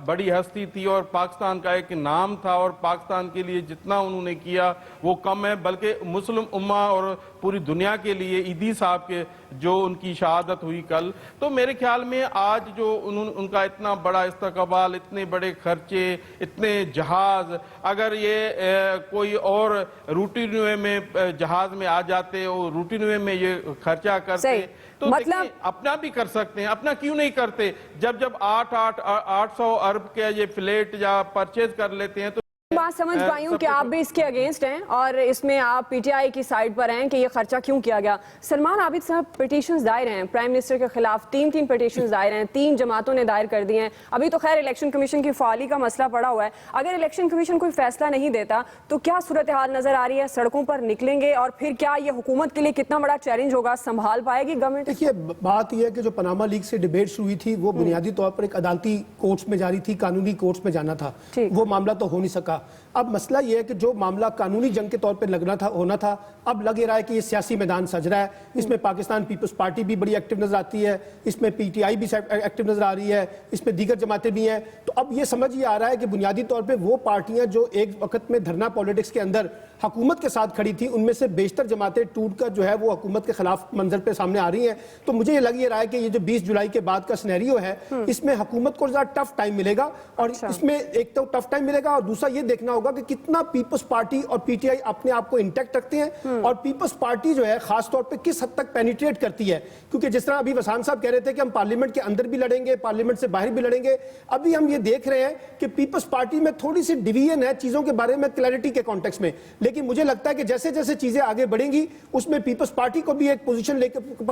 بڑی ہستی تھی اور پاکستان کا ایک نام تھا اور پاکستان کے لیے جتنا انہوں نے کیا وہ کم ہے، بلکہ مسلم امہ اور پوری دنیا کے لیے ایدھی صاحب کے جو ان کی شہادت ہوئی کل، تو میرے خیال میں آج جو ان کا اتنا بڑا استقبال، اتنے بڑے خرچے، اتنے جہاز، اگر یہ کوئی اور روٹین وے میں جہاز میں آ جاتے اور روٹین وے میں یہ خرچہ کرتے تو دیکھیں اپنا بھی کر سکتے ہیں، اپنا کیوں نہیں کرتے؟ جب 800 ارب کے یہ فلیٹ یا پرچیز کر لیتے ہیں تو بات سمجھ پائی ہوں کہ آپ بھی اس کے اگینسٹ ہیں اور اس میں آپ پی ٹی آئی کی سائڈ پر ہیں کہ یہ خرچہ کیوں کیا گیا۔ سلمان عابد صاحب پٹیشنز دائر ہیں پرائم منسٹر کے خلاف، تین پٹیشنز دائر ہیں، 3 جماعتوں نے دائر کر دی ہیں۔ ابھی تو خیر الیکشن کمیشن کی فعالی کا مسئلہ پڑا ہوا ہے، اگر الیکشن کمیشن کوئی فیصلہ نہیں دیتا تو کیا صورتحال نظر آ رہی ہے؟ سڑکوں پر نکلیں گے اور پھر کیا یہ حکومت کے لیے کتنا بڑا چیلنج ہوگا؟ سنبھال پائے گی گورنمنٹ؟ دیکھیے بات یہ ہے کہ جو پاناما لیگ سے ڈیبیٹس ہوئی تھی وہ بنیادی طور پر ایک عدالتی کورٹس میں جاری تھی، قانونی کورٹس میں جانا تھا، وہ معاملہ تو ہو نہیں سکا۔ اب مسئلہ یہ ہے کہ جو معاملہ قانونی جنگ کے طور پہ ہونا تھا، اب لگ رہا ہے کہ یہ سیاسی میدان سج رہا ہے۔ اس میں پاکستان پیپلز پارٹی بھی بڑی ایکٹیو نظر آتی ہے، اس میں پی ٹی آئی بھی ایکٹیو نظر آ رہی ہے، اس میں دیگر جماعتیں بھی ہیں۔ تو اب یہ سمجھ یہ آ رہا ہے کہ بنیادی طور پہ وہ پارٹیاں جو ایک وقت میں دھرنا پالیٹکس کے اندر حکومت کے ساتھ کھڑی تھی، ان میں سے بیشتر جماعتیں ٹوٹ کر جو ہے وہ حکومت کے خلاف منظر پہ سامنے آ رہی ہیں۔ تو مجھے یہ لگ یہ رہا ہے کہ یہ جو 20 جولائی کے بعد کا سینیریو ہے، اس میں حکومت کو ذرا ٹف ٹائم ملے گا، اور اس میں ایک تو ٹف ٹائم ملے گا اور دوسرا یہ دیکھنا ہوگا کہ کتنا پیپلز پارٹی اور پی ٹی آئی اپنے آپ کو انٹیکٹ رکھتے ہیں، اور پیپلز پارٹی جو ہے خاص طور پہ کس حد تک پینیٹریٹ کرتی ہے۔ کیونکہ جس طرح ابھی وسان صاحب کہہ رہے تھے کہ ہم پارلیمنٹ کے اندر بھی لڑیں گے، پارلیمنٹ سے باہر بھی لڑیں گے، ابھی ہم یہ دیکھ رہے ہیں کہ پیپلز پارٹی میں تھوڑی سی ڈویژن ہے چیزوں کے بارے میں کلیئرٹی کے کانٹیکسٹ میں، لیکن مجھے لگتا ہے کہ جیسے جیسے چیزیں آگے بڑھیں گی اس میں پیپلز پارٹی کو بھی ایک پوزیشن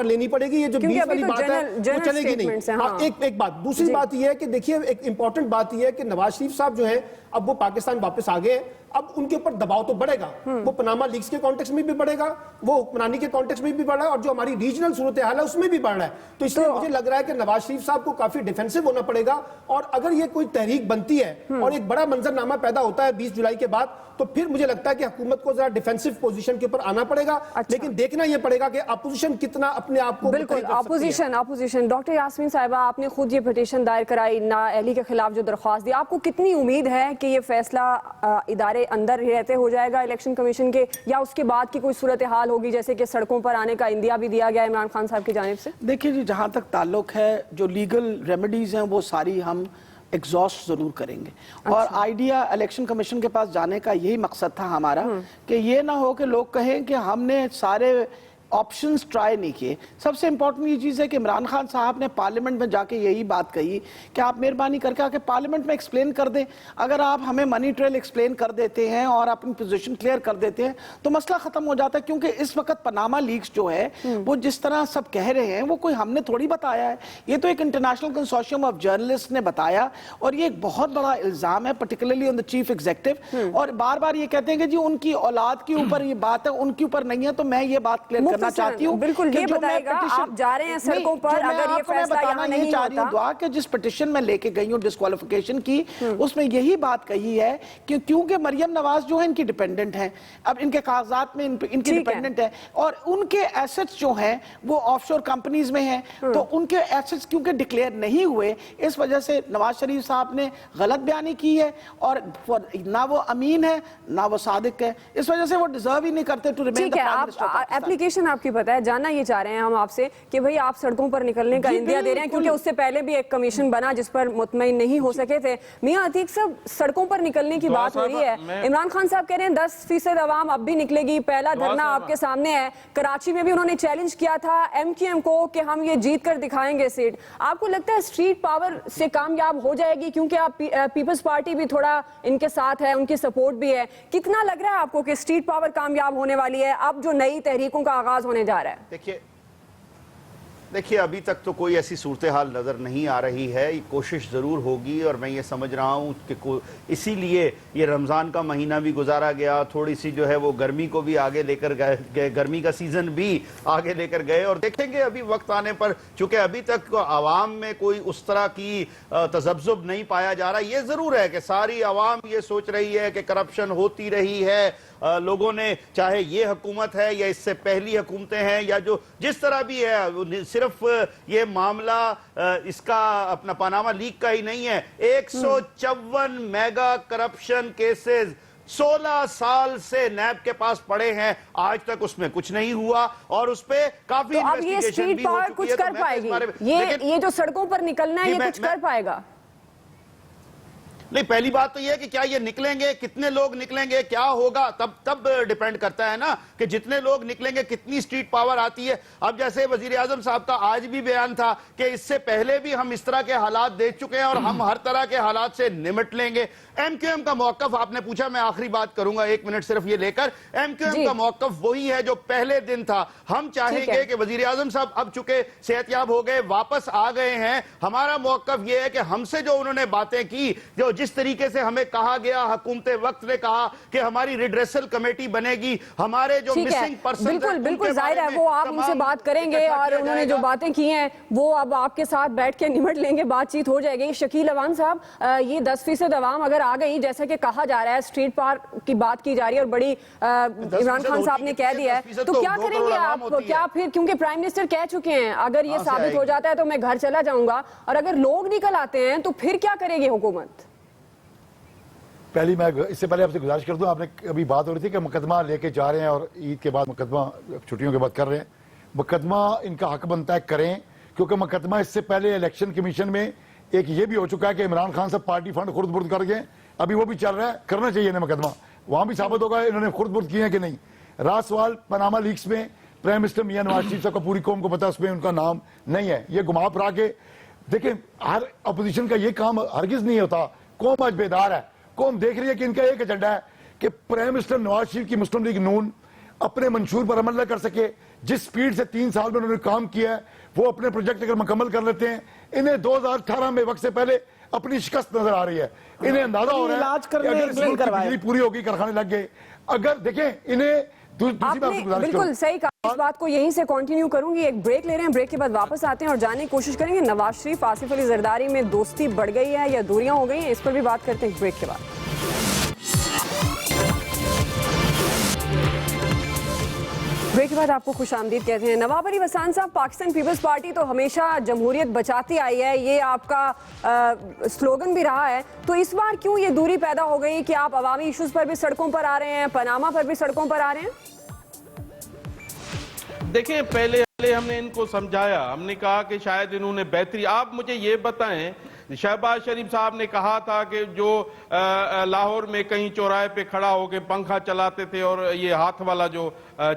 لینی پڑے گی۔ یہ جو 20 والی بات ہے وہ چلے گی نہیں۔ ایک بات، دوسری بات یہ ہے کہ دیکھیے ایک امپورٹنٹ بات یہ ہے کہ نواز شریف صاحب جو ہیں اب وہ پاکستان واپس آ گئے ہیں، اب ان کے اوپر دباؤ تو بڑھے گا، وہ پاناما لیگز کے کانٹیکس میں بھی بڑھے گا، وہ حکمرانی کے کانٹیکس میں بھی بڑھ رہا ہے، اور جو ہماری ریجنل صورتحال ہے اس میں بھی بڑھ رہا ہے۔ تو اس لیے مجھے لگ رہا ہے کہ نواز شریف صاحب کو کافی ڈیفینسو ہونا پڑے گا، اور اگر یہ کوئی تحریک بنتی ہے اور ایک بڑا منظرنامہ پیدا ہوتا ہے 20 جولائی کے بعد، تو پھر مجھے لگتا ہے کہ حکومت کو ذرا ڈیفینسو پوزیشن کے اوپر آنا پڑے گا، لیکن دیکھنا یہ پڑے گا کہ اپوزیشن کتنا اپنے آپ کو بالکل اپوزیشن۔ ڈاکٹر یاسمین صاحبہ، آپ نے خود یہ پٹیشن دائر کرائی نااہلی کے خلاف جو درخواست دی، آپ کو کتنی امید ہے کہ یہ فیصلہ ادارے اندر رہتے ہو جائے گا الیکشن کمیشن کے، یا اس کے بعد کی کوئی صورتحال ہوگی جیسے کہ سڑکوں پر آنے کا اندیا بھی دیا گیا عمران خان صاحب کی جانب سے؟ دیکھیے جی، جہاں تک تعلق ہے جو لیگل ریمیڈیز ہیں وہ ساری ہم ایگزاسٹ ضرور کریں گے، اور آئیڈیا الیکشن کمیشن کے پاس جانے کا یہی مقصد تھا ہمارا کہ یہ نہ ہو کہ لوگ کہیں کہ ہم نے سارے آپشنز ٹرائی نہیں کیے۔ سب سے امپورٹنٹ یہ چیز ہے کہ عمران خان صاحب نے پارلیمنٹ میں جا کے یہی بات کہی کہ آپ مہربانی کر کے پارلیمنٹ میں ایکسپلین کر دیں، اگر آپ ہمیں منی ٹریل ایکسپلین کر دیتے ہیں اور اپنی پوزیشن کلیئر کر دیتے ہیں تو مسئلہ ختم ہو جاتا ہے۔ کیونکہ اس وقت پاناما لیکس جو ہے وہ جس طرح سب کہہ رہے ہیں وہ کوئی ہم نے تھوڑی بتایا ہے، یہ تو ایک انٹرنیشنل کنسورشیم آف جرنلسٹ نے بتایا، اور یہ ایک بہت بڑا الزام ہے پرٹیکولرلی آن دا چیف ایگزیکٹو، اور بار بار یہ کہتے ہیں کہ جی ان کی اولاد کے اوپر یہ بات ہے، ان کے اوپر نہیں ہے۔ تو میں یہ بات کلیئر کرنا چاہتی ہوں، یہ بتائے گا آپ جا رہے ہیں سڑکوں پر، اگر یہ فیصلہ یہاں نہیں ہوتا۔ دعا کہ جس پٹیشن میں لے کے گئی ہوں ڈسکوالیفیکیشن کی، اس میں یہی بات کہی ہے کہ کیونکہ مریم نواز جو ہے ان کی ڈیپینڈنٹ ہیں، اب ان کے کاغذات میں ان کی ڈیپینڈنٹ ہے، اور ان کے ایسٹس جو ہیں وہ آف شور کمپنیز میں ہیں، تو ان کے ایسٹس کیونکہ ڈکلیئر نہیں ہوئے، اس وجہ سے نواز شریف صاحب نے غلط بیانی کی ہے، اور نہ وہ امین ہے نہ وہ صادق ہے، اس وجہ سے وہ ڈیزرو ہی نہیں کرتے to remain the prime minister of Pakistan. Application آپ کی پتہ ہے، جاننا یہ چاہ رہے ہیں ہم آپ سے کہ بھئی آپ سڑکوں پر نکلنے کا اندیا دے رہے ہیں، کیونکہ اس سے پہلے بھی ایک کمیشن بنا جس پر مطمئن نہیں ہو سکے تھے۔ میاں عتیق صاحب، سڑکوں پر نکلنے کی بات ہو رہی ہے، عمران خان صاحب کہہ رہے ہیں 10% عوام اب بھی نکلے گی، پہلا دھرنا آپ کے سامنے ہے۔ کراچی میں بھی انہوں نے چیلنج کیا تھا ایم کیو ایم کو کہ ہم یہ جیت کر دکھائیں گے سیٹ۔ آپ کو لگتا ہے اسٹریٹ پاور سے کامیاب ہو جائے گی؟ کیونکہ آپ پیپلز پارٹی بھی تھوڑا ان کے ساتھ ہے، ان کی سپورٹ بھی ہے، کتنا لگ رہا ہے آپ کو کہ اسٹریٹ پاور کامیاب ہونے والی ہے اب جو نئی تحریکوں کا آغاز ہونے جا رہا ہے؟ دیکھیے ابھی تک تو کوئی ایسی صورتحال نظر نہیں آ رہی ہے، یہ کوشش ضرور ہوگی، اور میں یہ سمجھ رہا ہوں کہ اسی لیے یہ رمضان کا مہینہ بھی گزارا گیا، تھوڑی سی جو ہے وہ گرمی کو بھی آگے لے کر گئے، گرمی کا سیزن بھی آگے لے کر گئے، اور دیکھیں گے ابھی وقت آنے پر، چونکہ ابھی تک عوام میں کوئی اس طرح کی تذبذب نہیں پایا جا رہا۔ یہ ضرور ہے کہ ساری عوام یہ سوچ رہی ہے کہ کرپشن ہوتی رہی ہے لوگوں نے, چاہے یہ حکومت ہے یا اس سے پہلی حکومتیں ہیں یا جو جس طرح بھی ہے, صرف یہ معاملہ اس کا اپنا پاناما لیک کا ہی نہیں ہے, 154 میگا کرپشن کیسز 16 سال سے نیب کے پاس پڑے ہیں, آج تک اس میں کچھ نہیں ہوا, اور اس پہ کافی تو اب یہ اسٹریٹ پاور کچھ کر پائے گی, یہ جو سڑکوں پر نکلنا ہے یہ کچھ کر پائے گا؟ نہیں, پہلی بات تو یہ ہے کہ کیا یہ نکلیں گے, کتنے لوگ نکلیں گے, کیا ہوگا, تب ڈیپینڈ کرتا ہے نا کہ جتنے لوگ نکلیں گے کتنی اسٹریٹ پاور آتی ہے. اب جیسے وزیر اعظم صاحب کا آج بھی بیان تھا کہ اس سے پہلے بھی ہم اس طرح کے حالات دیکھ چکے ہیں اور ہم ہر طرح کے حالات سے نمٹ لیں گے. ایم کیو ایم کا موقف آپ نے پوچھا, میں آخری بات کروں گا 1 منٹ صرف یہ لے کر. ایم کیو ایم کا موقف وہی ہے جو پہلے دن تھا. ہم چاہیں گے کہ وزیر اعظم صاحب اب چکے صحت یاب ہو گئے, واپس آ گئے ہیں, ہمارا موقف یہ ہے کہ ہم سے جو انہوں نے باتیں کی, جو جس طریقے سے ہمیں کہا گیا, حکومت وقت نے کہا کہ ہماری ریڈریسل کمیٹی بنے گی, ہمارے جو مسنگ پرسن, بالکل ظاہر ہے وہ آپ ان سے بات کریں گے اور انہوں نے جو باتیں کی ہیں وہ اب آپ کے ساتھ بیٹھ کے نمٹ لیں گے, بات چیت ہو جائے گی. شکیل اوان صاحب, یہ 10% عوام اگر آ گئی, جیسا کہ کہا جا رہا ہے, اسٹریٹ پارک کی بات کی جا رہی ہے اور بڑی عمران خان صاحب نے کہہ دیا ہے, تو کیا کریں گے آپ, کیا پھر, کیونکہ پرائم منسٹر کہہ چکے ہیں اگر یہ ثابت ہو جاتا ہے تو میں گھر چلا جاؤں گا, اور اگر لوگ نکل آتے ہیں تو پھر کیا کرے گی حکومت؟ پہلی میں اس سے پہلے آپ سے گزارش کر دوں, آپ نے ابھی بات ہو رہی تھی کہ مقدمہ لے کے جا رہے ہیں اور عید کے بعد مقدمہ چھٹیوں کے بعد کر رہے ہیں. مقدمہ ان کا حق بنتا ہے کریں, کیونکہ مقدمہ اس سے پہلے الیکشن کمیشن میں ایک یہ بھی ہو چکا ہے کہ عمران خان صاحب پارٹی فنڈ خرد برد کر گئے, ابھی وہ بھی چل رہا ہے, کرنا چاہیے انہیں مقدمہ, وہاں بھی ثابت ہوگا انہوں نے خرد برد کیے ہیں کہ نہیں. رات سوال پاناما لیکس میں پرائم منسٹر میاں نواز شریف صاحب کا پوری قوم کو پتا, اس میں ان کا نام نہیں ہے. یہ گھما پھرا کے دیکھیں, ہر اپوزیشن کا یہ کام ہرگز نہیں ہوتا. قوم آج بیدار ہے, قوم دیکھ رہی ہے کہ ان کا ایک ایجنڈا ہے کہ پرائم منسٹر نواز شریف کی مسلم لیگ نون اپنے منشور پر عمل نہ کر سکے. جس سپیڈ سے 3 سال میں انہوں نے کام کیا ہے وہ اپنے پروجیکٹ اگر مکمل کر لیتے ہیں, انہیں 2018 میں وقت سے پہلے اپنی شکست نظر آ رہی ہے. انہیں اندازہ ہو رہا ہے کہ اگر اس ملک کی بجلی پوری ہوگی, کارخانے لگ گئے. اگر دیکھیں انہیں بالکل صحیح کہا, اس بات کو یہیں سے کنٹینیو کروں گی. ایک بریک لے رہے ہیں, بریک کے بعد واپس آتے ہیں اور جاننے کی کوشش کریں گے نواز شریف آصف علی زرداری میں دوستی بڑھ گئی ہے یا دوریاں ہو گئی ہیں, اس پر بھی بات کرتے ہیں بریک کے بعد. بریک کے بعد آپ کو خوش آمدید کہتے ہیں. نواب علی وسان صاحب, پاکستان پیپلز پارٹی تو ہمیشہ جمہوریت بچاتی آئی ہے, یہ آپ کا سلوگن بھی رہا ہے, تو اس بار کیوں یہ دوری پیدا ہو گئی کہ آپ عوامی ایشوز پر بھی سڑکوں پر آ رہے ہیں, پاناما پر بھی سڑکوں پر آ رہے ہیں؟ دیکھیں, پہلے ہم نے ان کو سمجھایا, ہم نے کہا کہ شاید انہوں نے بہتری, آپ مجھے یہ بتائیں, شہباز شریف صاحب نے کہا تھا کہ جو لاہور میں کہیں چوراہے پہ کھڑا ہو کے پنکھا چلاتے تھے اور یہ ہاتھ والا جو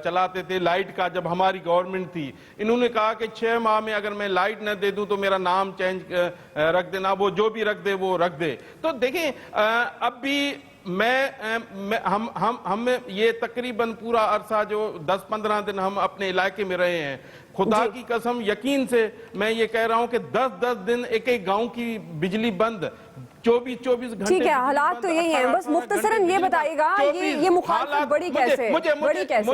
چلاتے تھے لائٹ کا, جب ہماری گورنمنٹ تھی, انہوں نے کہا کہ 6 ماہ میں اگر میں لائٹ نہ دے دوں تو میرا نام چینج رکھ دینا, وہ جو بھی رکھ دے وہ رکھ دے. تو دیکھیں, اب بھی ہم یہ تقریباً پورا عرصہ جو 10-15 دن ہم اپنے علاقے میں رہے ہیں, خدا کی قسم یقین سے میں یہ کہہ رہا ہوں کہ 10 دن ایک گاؤں کی بجلی بند, 24 گھنٹے. ٹھیک ہے, حالات تو یہی ہیں, بس مختصراً یہ بتائیے گا یہ مخالفت بڑی کیسے؟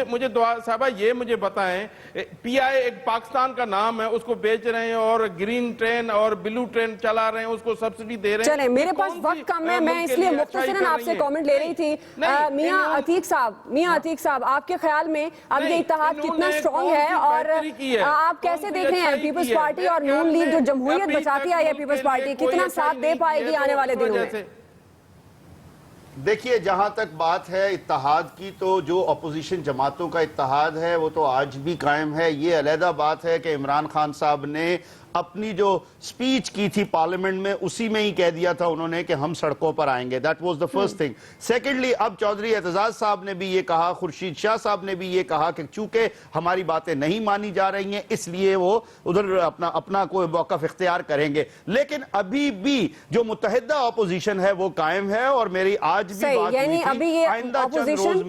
مجھے دعا صاحبہ یہ مجھے بتائیں, پی آئی ایک پاکستان کا نام ہے, اس کو بیچ رہے ہیں اور گرین ٹرین اور بلو ٹرین چلا رہے ہیں, اس کو سبسڈی دے رہے ہیں. چلیں, میرے پاس وقت کم ہے, میں اس لیے مختصراً آپ سے کامنٹ لے رہی تھی. میاں عتیق صاحب, آپ کے خیال میں اب یہ اتحاد کتنا سٹرونگ ہے اور آپ کیسے دیکھ رہے ہیں پیپلز پارٹی اور نون لیگ جو جمہوریت بچاتی آئی ہے, پیپلز پارٹی کتنا ساتھ دے پائے گی آنے والے دنوں میں؟ دیکھیے, جہاں تک بات ہے اتحاد کی, تو جو اپوزیشن جماعتوں کا اتحاد ہے وہ تو آج بھی قائم ہے. یہ علیحدہ بات ہے کہ عمران خان صاحب نے اپنی جو سپیچ کی تھی پارلیمنٹ میں, اسی میں ہی کہہ دیا تھا انہوں نے کہ ہم سڑکوں پر آئیں گے. That was the first thing. Secondly, اب چودھری اعتزاز صاحب نے بھی یہ کہا, خورشید شاہ صاحب نے بھی یہ کہا کہ چونکہ ہماری باتیں نہیں مانی جا رہی ہیں اس لیے وہ ادھر اپنا کوئی موقف اختیار کریں گے. لیکن ابھی بھی جو متحدہ اپوزیشن ہے وہ قائم ہے, اور میری آج بھی بات یعنی ابھی یہ اپوزیشن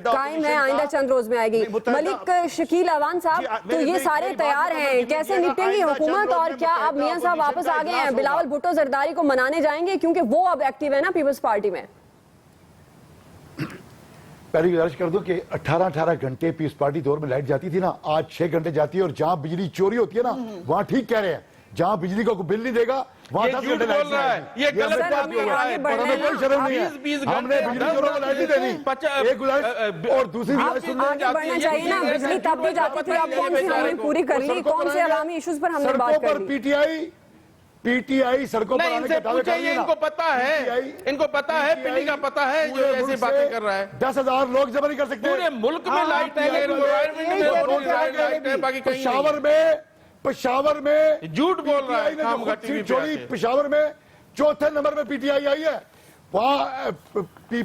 قائم ہے, آئندہ چند روز میں آئے گی. ملک شکیل اوان صاحب, تو یہ سارے تیار ہیں, کیسے نپٹیں گی حکومت, اور کیا اب میاں صاحب واپس آ گئے ہیں, بلاول بھٹو زرداری کو منانے جائیں گے کیونکہ وہ اب ایکٹیو ہے نا پیپلز پارٹی میں؟ پہلی گزارش کر دوں کہ 18 گھنٹے پیپلز پارٹی دور میں لائٹ جاتی تھی نا, آج 6 گھنٹے جاتی ہے, اور جہاں بجلی چوری ہوتی ہے نا وہاں ٹھیک کہہ رہے ہیں, जहां बिजली का कोई बिल नहीं देगा वहां ये 10 झूठ घंटे लाइट बोल नहीं रहा है, आएगी। ये गलत हमें बात कोई बोल रहा है। और हमें कोई शर्म नहीं है। 20 हमने घंटे बिजली चोरों को लाइट नहीं देनी। पचास- एक गुजारिश और दूसरी गुजारिश सुन आगे बढ़ना चाहिए ना, बिजली तब भी जाती थी, अब कौन सी हमने पूरी कर ली, कौन से अवामी इश्यूज पर हमने बात कर ली। पीटीआई सड़कों पर नहीं, आने इनसे के दावे कर पूछिए, रही है ना। इनको पता है, इनको पता है, पिंडी का पता है, जो ऐसी बातें कर रहा है। 10,000 लोग जमा नहीं कर सकते। पूरे मुल्क में लाइट नहीं है, लाइट है, बाकी कहीं पेशावर में झूठ बोल रहा है, PTI ने जो खामखा खुद टीवी सीट पे छोड़ी, आके। पेशावर में चौथे नंबर पे पीटीआई आई है। वहाँ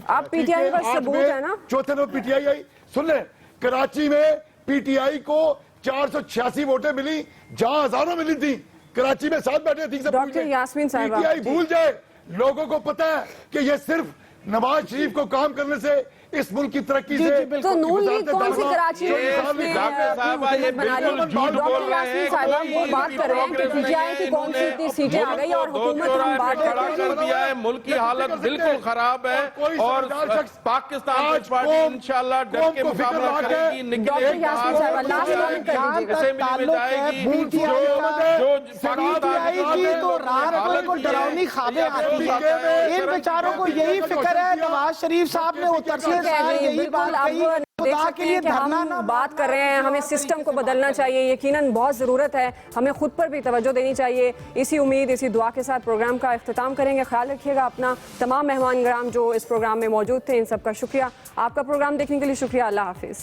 आप PTI का सबूत है ना? चौथे नंबर पीटीआई आई। सुन ले, कराची में पीटीआई को 486 वोटें मिली, जहां हजारों मिली थी। कराची में साथ बैठे थी। डॉक्टर यास्मीन साहिबा, पीटीआई भूल जाए, लोगों को पता है कि ये सिर्फ नवाज शरीफ को काम करने से इस मुल्क की तरक्की से तो नून लीग कौन सी कराची में उसने डॉक्टर साहबा ये बना ली? बिल्कुल झूठ बोल डॉक्टर रहे यास्मीन हैं। साहिबा वो बात कर रहे हैं कि पीटीआई की कौन सी इतनी सीटें आ गई और हुकूमत हम बात कर खड़ा रहे कर हैं। दिया है, मुल्क की हालत बिल्कुल खराब है और पाकिस्तान पीपल्स पार्टी इंशाल्लाह डट के मुकाबला करेगी। डॉक्टर यास्मीन साहिबा लास्ट कमेंट कर दीजिएगा। असेंबली में जाएगी, जो पीटीआई की तो रात को इनको डरावनी ख्वाबें आती है। इन बेचारों को यही फिक्र है, नवाज शरीफ साहब ने उतरते सार यही बात कही, देख खुदा सकते के लिए हैं कि धरना हम ना बात कर रहे हैं, हमें सिस्टम को बदलना चाहिए, यकीनन बहुत ज़रूरत है, हमें खुद पर भी तवज्जो देनी चाहिए। इसी उम्मीद, इसी दुआ के साथ प्रोग्राम का इख्तिताम करेंगे। ख्याल रखिएगा अपना। तमाम मेहमान ग्राम जो इस प्रोग्राम में मौजूद थे, इन सबका शुक्रिया। आपका प्रोग्राम देखने के लिए शुक्रिया। अल्लाह हाफिज़।